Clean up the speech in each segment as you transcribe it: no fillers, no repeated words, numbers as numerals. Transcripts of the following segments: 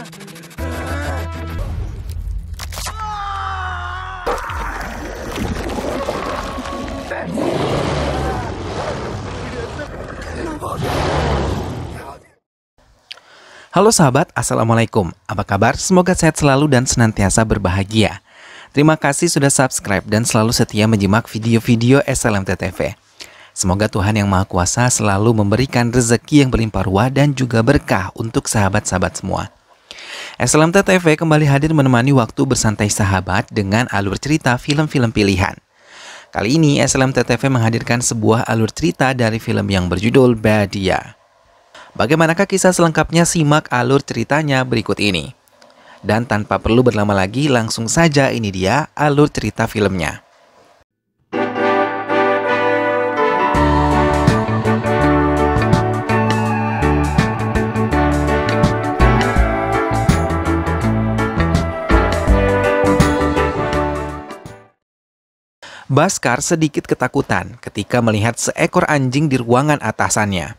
Halo sahabat, Assalamualaikum. Apa kabar? Semoga sehat selalu dan senantiasa berbahagia. Terima kasih sudah subscribe dan selalu setia menyimak video-video SLMT TV. Semoga Tuhan Yang Maha Kuasa selalu memberikan rezeki yang berlimpah ruah dan juga berkah untuk sahabat-sahabat semua. SLMT TV kembali hadir menemani waktu bersantai sahabat dengan alur cerita film-film pilihan. Kali ini SLMT TV menghadirkan sebuah alur cerita dari film yang berjudul Badia. Bagaimanakah kisah selengkapnya? Simak alur ceritanya berikut ini. Dan tanpa perlu berlama lagi, langsung saja ini dia alur cerita filmnya. Bhaskar sedikit ketakutan ketika melihat seekor anjing di ruangan atasannya.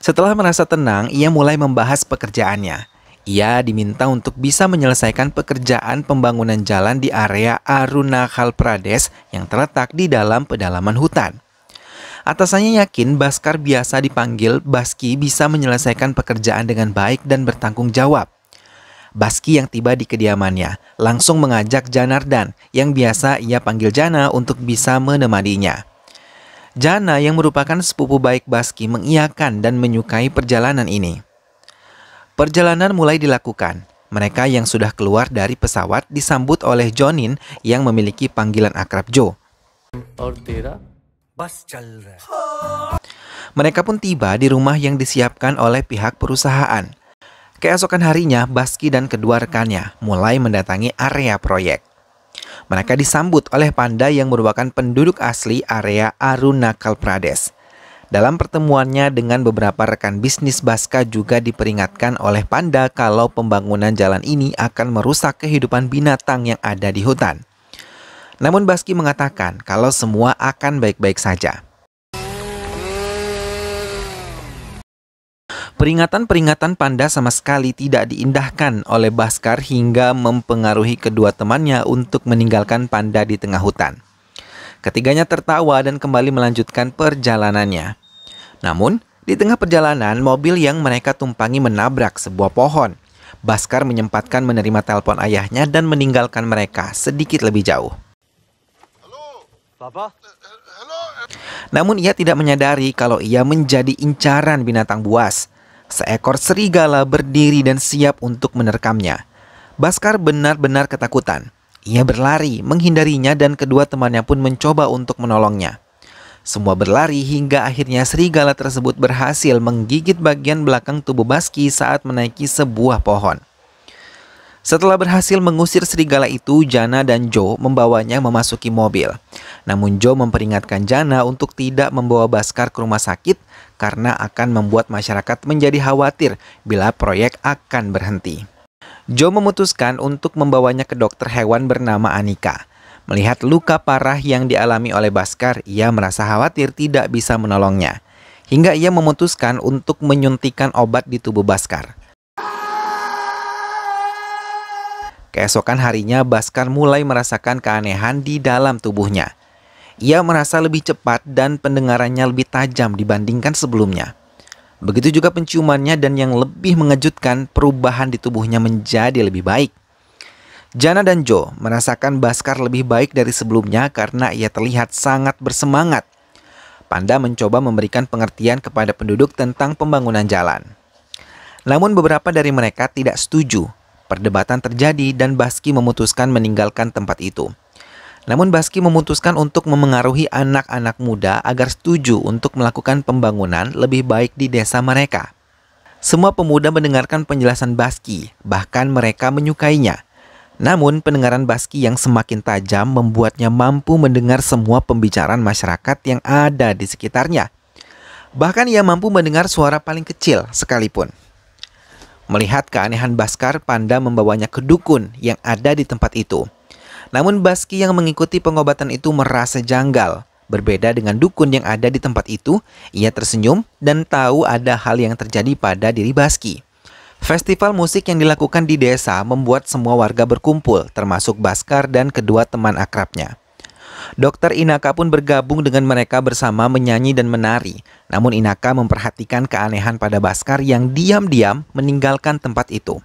Setelah merasa tenang, ia mulai membahas pekerjaannya. Ia diminta untuk bisa menyelesaikan pekerjaan pembangunan jalan di area Arunachal Pradesh yang terletak di dalam pedalaman hutan. Atasannya yakin Bhaskar, biasa dipanggil Baski, bisa menyelesaikan pekerjaan dengan baik dan bertanggung jawab. Baski yang tiba di kediamannya langsung mengajak Janardhan, yang biasa ia panggil Jana, untuk bisa menemaninya. Jana yang merupakan sepupu baik Baski mengiyakan dan menyukai perjalanan ini. Perjalanan mulai dilakukan. Mereka yang sudah keluar dari pesawat disambut oleh Jonin yang memiliki panggilan akrab Joe. Mereka pun tiba di rumah yang disiapkan oleh pihak perusahaan. Keesokan harinya, Baski dan kedua rekannya mulai mendatangi area proyek. Mereka disambut oleh Panda yang merupakan penduduk asli area Arunachal Pradesh. Dalam pertemuannya dengan beberapa rekan bisnis, Bhaskar juga diperingatkan oleh Panda kalau pembangunan jalan ini akan merusak kehidupan binatang yang ada di hutan. Namun Baski mengatakan kalau semua akan baik-baik saja. Peringatan-peringatan Panda sama sekali tidak diindahkan oleh Bhaskar hingga mempengaruhi kedua temannya untuk meninggalkan Panda di tengah hutan. Ketiganya tertawa dan kembali melanjutkan perjalanannya. Namun, di tengah perjalanan, mobil yang mereka tumpangi menabrak sebuah pohon. Bhaskar menyempatkan menerima telepon ayahnya dan meninggalkan mereka sedikit lebih jauh. Namun ia tidak menyadari kalau ia menjadi incaran binatang buas. Seekor serigala berdiri dan siap untuk menerkamnya. Bhaskar benar-benar ketakutan. Ia berlari menghindarinya dan kedua temannya pun mencoba untuk menolongnya. Semua berlari hingga akhirnya serigala tersebut berhasil menggigit bagian belakang tubuh Baski saat menaiki sebuah pohon. Setelah berhasil mengusir serigala itu, Jana dan Joe membawanya memasuki mobil. Namun Joe memperingatkan Jana untuk tidak membawa Bhaskar ke rumah sakit karena akan membuat masyarakat menjadi khawatir bila proyek akan berhenti. Joe memutuskan untuk membawanya ke dokter hewan bernama Anika. Melihat luka parah yang dialami oleh Bhaskar, ia merasa khawatir tidak bisa menolongnya. Hingga ia memutuskan untuk menyuntikkan obat di tubuh Bhaskar. Keesokan harinya, Bhaskar mulai merasakan keanehan di dalam tubuhnya. Ia merasa lebih cepat dan pendengarannya lebih tajam dibandingkan sebelumnya. Begitu juga penciumannya, dan yang lebih mengejutkan, perubahan di tubuhnya menjadi lebih baik. Jana dan Joe merasakan Bhaskar lebih baik dari sebelumnya karena ia terlihat sangat bersemangat. Panda mencoba memberikan pengertian kepada penduduk tentang pembangunan jalan. Namun beberapa dari mereka tidak setuju. Perdebatan terjadi dan Baski memutuskan meninggalkan tempat itu. Namun Baski memutuskan untuk memengaruhi anak-anak muda agar setuju untuk melakukan pembangunan lebih baik di desa mereka. Semua pemuda mendengarkan penjelasan Baski, bahkan mereka menyukainya. Namun pendengaran Baski yang semakin tajam membuatnya mampu mendengar semua pembicaraan masyarakat yang ada di sekitarnya. Bahkan ia mampu mendengar suara paling kecil sekalipun. Melihat keanehan Bhaskar, Panda membawanya ke dukun yang ada di tempat itu. Namun Baski yang mengikuti pengobatan itu merasa janggal. Berbeda dengan dukun yang ada di tempat itu, ia tersenyum dan tahu ada hal yang terjadi pada diri Baski. Festival musik yang dilakukan di desa membuat semua warga berkumpul, termasuk Baskar dan kedua teman akrabnya. Dokter Inaka pun bergabung dengan mereka bersama menyanyi dan menari. Namun Inaka memperhatikan keanehan pada Baskar yang diam-diam meninggalkan tempat itu.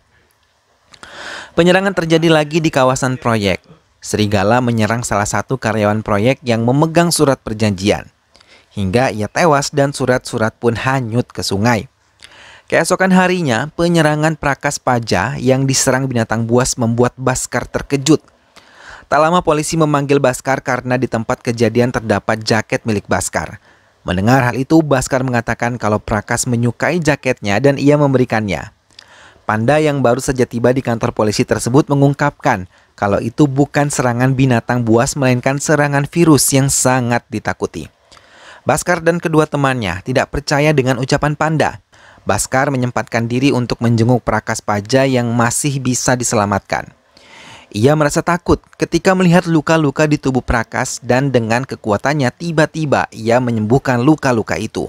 Penyerangan terjadi lagi di kawasan proyek. Serigala menyerang salah satu karyawan proyek yang memegang surat perjanjian. Hingga ia tewas dan surat-surat pun hanyut ke sungai. Keesokan harinya, penyerangan Prakas Paja yang diserang binatang buas membuat Baskar terkejut. Tak lama polisi memanggil Baskar karena di tempat kejadian terdapat jaket milik Baskar. Mendengar hal itu, Baskar mengatakan kalau Prakas menyukai jaketnya dan ia memberikannya. Panda yang baru saja tiba di kantor polisi tersebut mengungkapkan kalau itu bukan serangan binatang buas melainkan serangan virus yang sangat ditakuti. Baskar dan kedua temannya tidak percaya dengan ucapan Panda. Baskar menyempatkan diri untuk menjenguk Prakas Paja yang masih bisa diselamatkan. Ia merasa takut ketika melihat luka-luka di tubuh Prakas dan dengan kekuatannya tiba-tiba ia menyembuhkan luka-luka itu.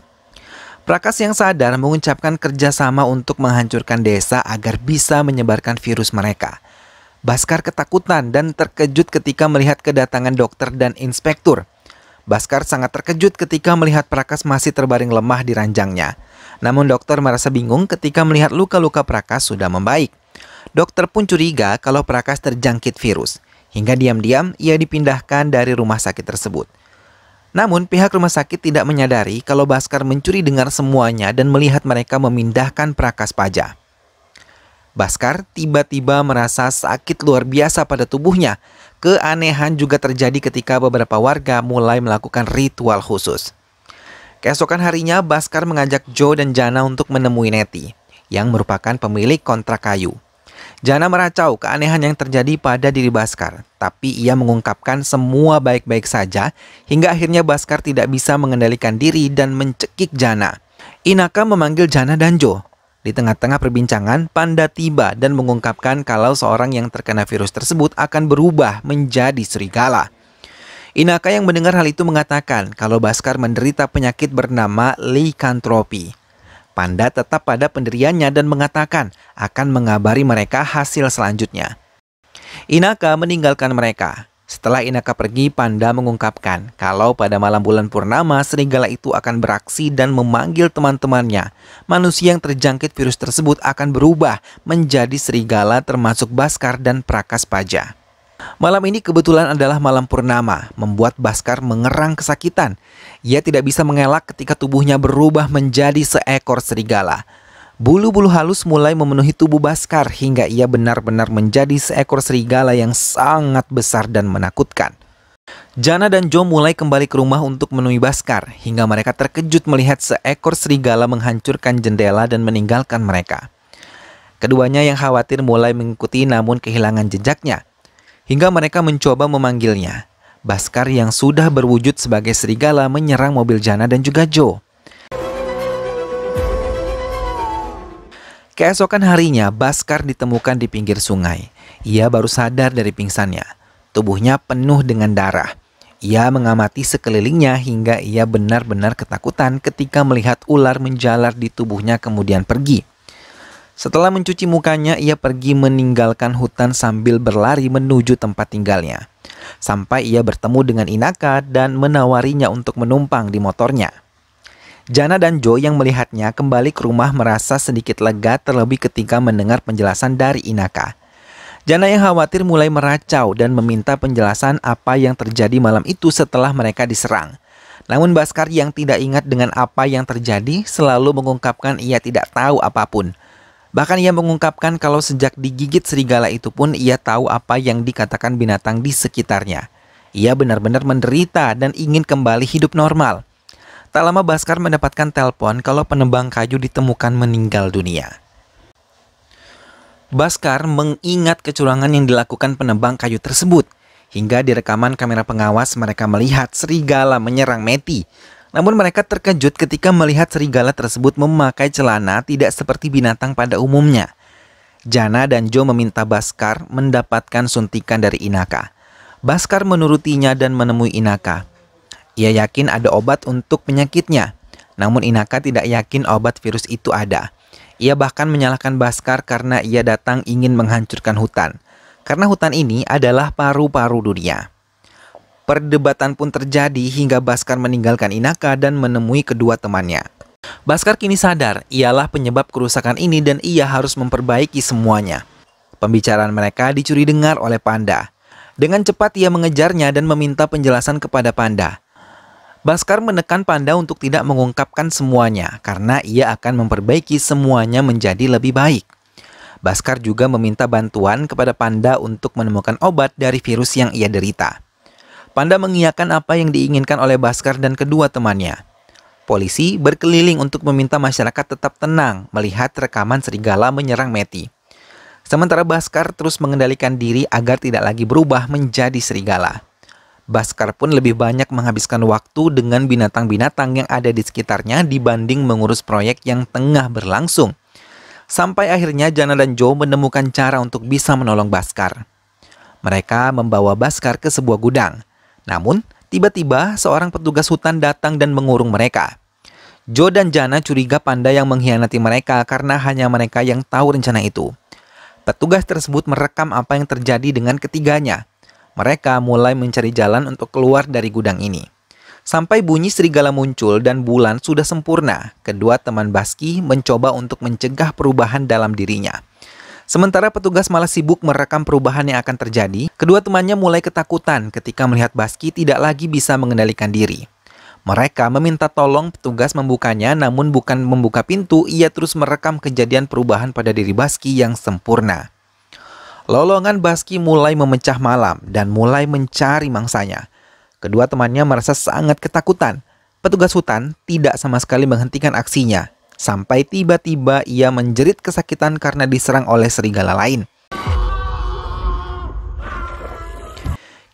Prakas yang sadar mengucapkan kerjasama untuk menghancurkan desa agar bisa menyebarkan virus mereka. Baskar ketakutan dan terkejut ketika melihat kedatangan dokter dan inspektur. Baskar sangat terkejut ketika melihat Prakas masih terbaring lemah di ranjangnya. Namun dokter merasa bingung ketika melihat luka-luka Prakas sudah membaik. Dokter pun curiga kalau Prakas terjangkit virus. Hingga diam-diam ia dipindahkan dari rumah sakit tersebut. Namun pihak rumah sakit tidak menyadari kalau Baskar mencuri dengar semuanya dan melihat mereka memindahkan Prakas Paja. Baskar tiba-tiba merasa sakit luar biasa pada tubuhnya. Keanehan juga terjadi ketika beberapa warga mulai melakukan ritual khusus. Keesokan harinya Baskar mengajak Joe dan Jana untuk menemui Neti, yang merupakan pemilik kontrak kayu. Jana meracau keanehan yang terjadi pada diri Baskar, tapi ia mengungkapkan semua baik-baik saja hingga akhirnya Baskar tidak bisa mengendalikan diri dan mencekik Jana. Inaka memanggil Jana dan Joe. Di tengah-tengah perbincangan, Panda tiba dan mengungkapkan kalau seorang yang terkena virus tersebut akan berubah menjadi serigala. Inaka yang mendengar hal itu mengatakan kalau Baskar menderita penyakit bernama likantropi. Panda tetap pada pendiriannya dan mengatakan akan mengabari mereka hasil selanjutnya. Inaka meninggalkan mereka. Setelah Inaka pergi, Panda mengungkapkan kalau pada malam bulan purnama serigala itu akan beraksi dan memanggil teman-temannya. Manusia yang terjangkit virus tersebut akan berubah menjadi serigala termasuk Baskar dan Prakas Paja. Malam ini kebetulan adalah malam purnama, membuat Baskar mengerang kesakitan. Ia tidak bisa mengelak ketika tubuhnya berubah menjadi seekor serigala. Bulu-bulu halus mulai memenuhi tubuh Baskar hingga ia benar-benar menjadi seekor serigala yang sangat besar dan menakutkan. Jana dan Joe mulai kembali ke rumah untuk menemui Baskar hingga mereka terkejut melihat seekor serigala menghancurkan jendela dan meninggalkan mereka. Keduanya yang khawatir mulai mengikuti namun kehilangan jejaknya. Hingga mereka mencoba memanggilnya. Baskar yang sudah berwujud sebagai serigala menyerang mobil Jana dan juga Joe. Keesokan harinya, Baskar ditemukan di pinggir sungai. Ia baru sadar dari pingsannya. Tubuhnya penuh dengan darah. Ia mengamati sekelilingnya hingga ia benar-benar ketakutan ketika melihat ular menjalar di tubuhnya kemudian pergi. Setelah mencuci mukanya, ia pergi meninggalkan hutan sambil berlari menuju tempat tinggalnya. Sampai ia bertemu dengan Inaka dan menawarinya untuk menumpang di motornya. Jana dan Joe yang melihatnya kembali ke rumah merasa sedikit lega terlebih ketika mendengar penjelasan dari Inaka. Jana yang khawatir mulai meracau dan meminta penjelasan apa yang terjadi malam itu setelah mereka diserang. Namun Baskar yang tidak ingat dengan apa yang terjadi selalu mengungkapkan ia tidak tahu apapun. Bahkan ia mengungkapkan kalau sejak digigit serigala itu pun ia tahu apa yang dikatakan binatang di sekitarnya. Ia benar-benar menderita dan ingin kembali hidup normal. Tak lama Baskar mendapatkan telepon kalau penebang kayu ditemukan meninggal dunia. Baskar mengingat kecurangan yang dilakukan penebang kayu tersebut. Hingga di rekaman kamera pengawas mereka melihat serigala menyerang Meti. Namun mereka terkejut ketika melihat serigala tersebut memakai celana tidak seperti binatang pada umumnya. Jana dan Joe meminta Baskar mendapatkan suntikan dari Inaka. Baskar menurutinya dan menemui Inaka. Ia yakin ada obat untuk penyakitnya. Namun Inaka tidak yakin obat virus itu ada. Ia bahkan menyalahkan Bhaskar karena ia datang ingin menghancurkan hutan. Karena hutan ini adalah paru-paru dunia. Perdebatan pun terjadi hingga Bhaskar meninggalkan Inaka dan menemui kedua temannya. Bhaskar kini sadar ialah penyebab kerusakan ini dan ia harus memperbaiki semuanya. Pembicaraan mereka dicuri dengar oleh Panda. Dengan cepat ia mengejarnya dan meminta penjelasan kepada Panda. Bhaskar menekan Panda untuk tidak mengungkapkan semuanya karena ia akan memperbaiki semuanya menjadi lebih baik. Bhaskar juga meminta bantuan kepada Panda untuk menemukan obat dari virus yang ia derita. Panda mengiyakan apa yang diinginkan oleh Bhaskar dan kedua temannya. Polisi berkeliling untuk meminta masyarakat tetap tenang melihat rekaman serigala menyerang Meti. Sementara Bhaskar terus mengendalikan diri agar tidak lagi berubah menjadi serigala. Bhaskar pun lebih banyak menghabiskan waktu dengan binatang-binatang yang ada di sekitarnya dibanding mengurus proyek yang tengah berlangsung. Sampai akhirnya Jana dan Joe menemukan cara untuk bisa menolong Bhaskar. Mereka membawa Bhaskar ke sebuah gudang. Namun, tiba-tiba seorang petugas hutan datang dan mengurung mereka. Joe dan Jana curiga Panda yang mengkhianati mereka karena hanya mereka yang tahu rencana itu. Petugas tersebut merekam apa yang terjadi dengan ketiganya. Mereka mulai mencari jalan untuk keluar dari gudang ini. Sampai bunyi serigala muncul dan bulan sudah sempurna, kedua teman Bhaski mencoba untuk mencegah perubahan dalam dirinya. Sementara petugas malah sibuk merekam perubahan yang akan terjadi, kedua temannya mulai ketakutan ketika melihat Bhaski tidak lagi bisa mengendalikan diri. Mereka meminta tolong petugas membukanya, namun bukan membuka pintu, ia terus merekam kejadian perubahan pada diri Bhaski yang sempurna. Lolongan Bhaski mulai memecah malam dan mulai mencari mangsanya. Kedua temannya merasa sangat ketakutan. Petugas hutan tidak sama sekali menghentikan aksinya. Sampai tiba-tiba ia menjerit kesakitan karena diserang oleh serigala lain.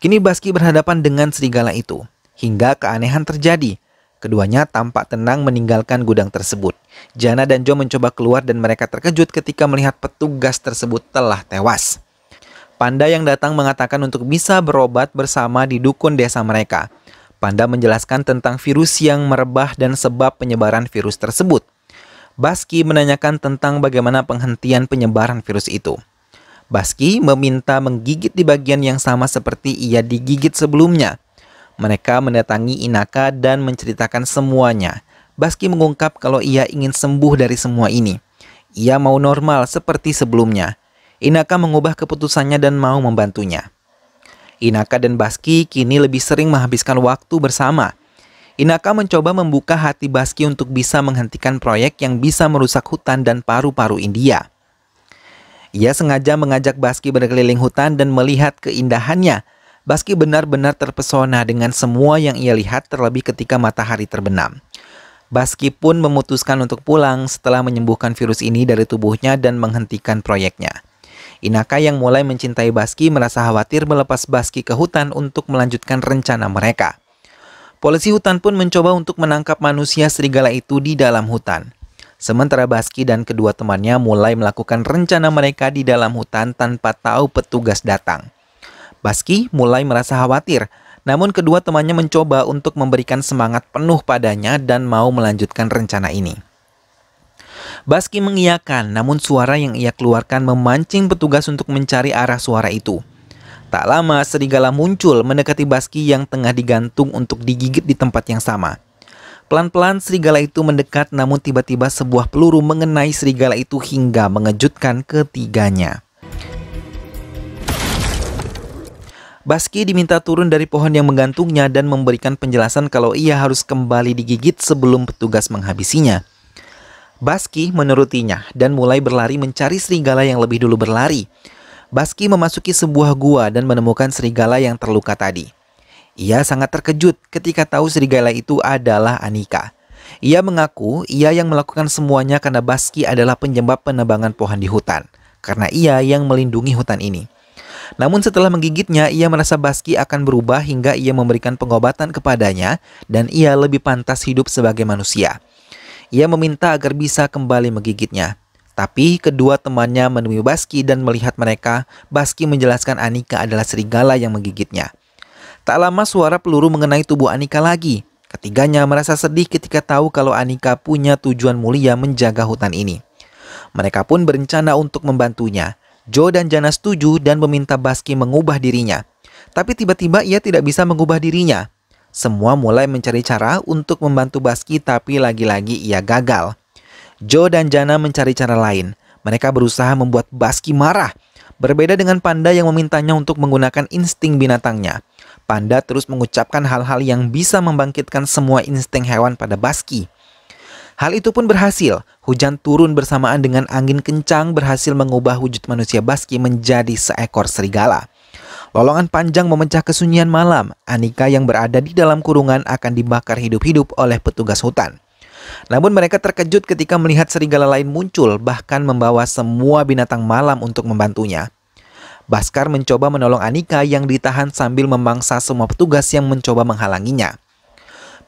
Kini Bhaski berhadapan dengan serigala itu. Hingga keanehan terjadi. Keduanya tampak tenang meninggalkan gudang tersebut. Jana dan Joe mencoba keluar dan mereka terkejut ketika melihat petugas tersebut telah tewas. Panda yang datang mengatakan untuk bisa berobat bersama di dukun desa mereka. Panda menjelaskan tentang virus yang merebah dan sebab penyebaran virus tersebut. Bhaski menanyakan tentang bagaimana penghentian penyebaran virus itu. Bhaski meminta menggigit di bagian yang sama seperti ia digigit sebelumnya. Mereka mendatangi Inaka dan menceritakan semuanya. Bhaski mengungkap kalau ia ingin sembuh dari semua ini. Ia mau normal seperti sebelumnya. Inaka mengubah keputusannya dan mau membantunya. Inaka dan Bhaski kini lebih sering menghabiskan waktu bersama. Inaka mencoba membuka hati Bhaski untuk bisa menghentikan proyek yang bisa merusak hutan dan paru-paru India. Ia sengaja mengajak Bhaski berkeliling hutan dan melihat keindahannya. Bhaski benar-benar terpesona dengan semua yang ia lihat, terlebih ketika matahari terbenam. Bhaski pun memutuskan untuk pulang setelah menyembuhkan virus ini dari tubuhnya dan menghentikan proyeknya. Inaka yang mulai mencintai Bhaski merasa khawatir melepas Bhaski ke hutan untuk melanjutkan rencana mereka. Polisi hutan pun mencoba untuk menangkap manusia serigala itu di dalam hutan. Sementara Bhaski dan kedua temannya mulai melakukan rencana mereka di dalam hutan tanpa tahu petugas datang. Bhaski mulai merasa khawatir, namun kedua temannya mencoba untuk memberikan semangat penuh padanya dan mau melanjutkan rencana ini. Bhaski mengiyakan, namun suara yang ia keluarkan memancing petugas untuk mencari arah suara itu. Tak lama, serigala muncul mendekati Bhaski yang tengah digantung untuk digigit di tempat yang sama. Pelan-pelan serigala itu mendekat, namun tiba-tiba sebuah peluru mengenai serigala itu hingga mengejutkan ketiganya. Bhaski diminta turun dari pohon yang menggantungnya dan memberikan penjelasan kalau ia harus kembali digigit sebelum petugas menghabisinya. Bhaski menurutinya dan mulai berlari mencari serigala yang lebih dulu berlari. Bhaski memasuki sebuah gua dan menemukan serigala yang terluka tadi. Ia sangat terkejut ketika tahu serigala itu adalah Anika. Ia mengaku ia yang melakukan semuanya karena Bhaski adalah penyebab penebangan pohon di hutan, karena ia yang melindungi hutan ini. Namun setelah menggigitnya, ia merasa Bhaski akan berubah hingga ia memberikan pengobatan kepadanya dan ia lebih pantas hidup sebagai manusia. Ia meminta agar bisa kembali menggigitnya. Tapi kedua temannya menemui Bhaski dan melihat mereka, Bhaski menjelaskan Anika adalah serigala yang menggigitnya. Tak lama suara peluru mengenai tubuh Anika lagi. Ketiganya merasa sedih ketika tahu kalau Anika punya tujuan mulia menjaga hutan ini. Mereka pun berencana untuk membantunya. Joe dan Jana setuju dan meminta Basky mengubah dirinya. Tapi tiba-tiba ia tidak bisa mengubah dirinya. Semua mulai mencari cara untuk membantu Basky, tapi lagi-lagi ia gagal. Joe dan Jana mencari cara lain. Mereka berusaha membuat Basky marah. Berbeda dengan Panda yang memintanya untuk menggunakan insting binatangnya. Panda terus mengucapkan hal-hal yang bisa membangkitkan semua insting hewan pada Basky. Hal itu pun berhasil. Hujan turun bersamaan dengan angin kencang berhasil mengubah wujud manusia Basky menjadi seekor serigala. Lolongan panjang memecah kesunyian malam. Anika yang berada di dalam kurungan akan dibakar hidup-hidup oleh petugas hutan. Namun mereka terkejut ketika melihat serigala lain muncul, bahkan membawa semua binatang malam untuk membantunya. Bhaskar mencoba menolong Anika yang ditahan sambil memangsa semua petugas yang mencoba menghalanginya.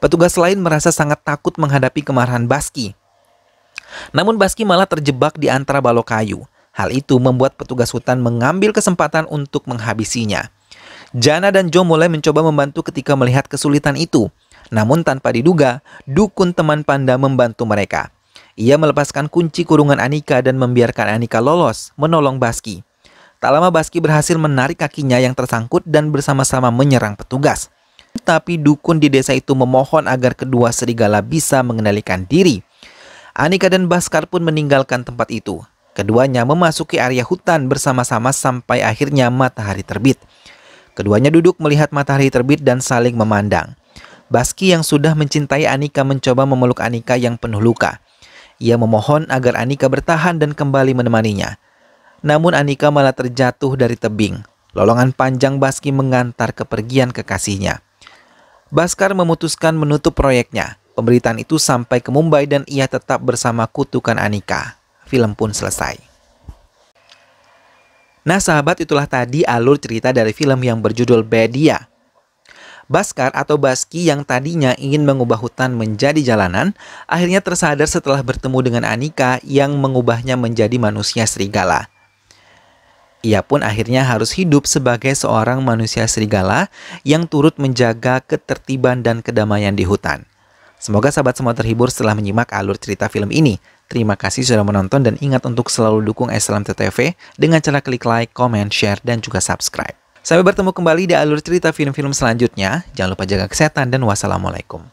Petugas lain merasa sangat takut menghadapi kemarahan Basky. Namun Basky malah terjebak di antara balok kayu. Hal itu membuat petugas hutan mengambil kesempatan untuk menghabisinya. Jana dan Joe mulai mencoba membantu ketika melihat kesulitan itu. Namun tanpa diduga, dukun teman Panda membantu mereka. Ia melepaskan kunci kurungan Anika dan membiarkan Anika lolos, menolong Basky. Tak lama Basky berhasil menarik kakinya yang tersangkut dan bersama-sama menyerang petugas. Tapi dukun di desa itu memohon agar kedua serigala bisa mengendalikan diri. Anika dan Bhaskar pun meninggalkan tempat itu. Keduanya memasuki area hutan bersama-sama sampai akhirnya matahari terbit. Keduanya duduk melihat matahari terbit dan saling memandang. Basky yang sudah mencintai Anika mencoba memeluk Anika yang penuh luka. Ia memohon agar Anika bertahan dan kembali menemaninya. Namun Anika malah terjatuh dari tebing. Lolongan panjang Basky mengantar kepergian kekasihnya. Bhaskar memutuskan menutup proyeknya. Pemberitaan itu sampai ke Mumbai dan ia tetap bersama kutukan Anika. Film pun selesai. Nah sahabat, itulah tadi alur cerita dari film yang berjudul Bedia. Bhaskar atau Basky yang tadinya ingin mengubah hutan menjadi jalanan, akhirnya tersadar setelah bertemu dengan Anika yang mengubahnya menjadi manusia serigala. Ia pun akhirnya harus hidup sebagai seorang manusia serigala yang turut menjaga ketertiban dan kedamaian di hutan. Semoga sahabat semua terhibur setelah menyimak alur cerita film ini. Terima kasih sudah menonton dan ingat untuk selalu dukung SLMTV dengan cara klik like, comment, share, dan juga subscribe. Sampai bertemu kembali di alur cerita film-film selanjutnya. Jangan lupa jaga kesehatan dan wassalamualaikum.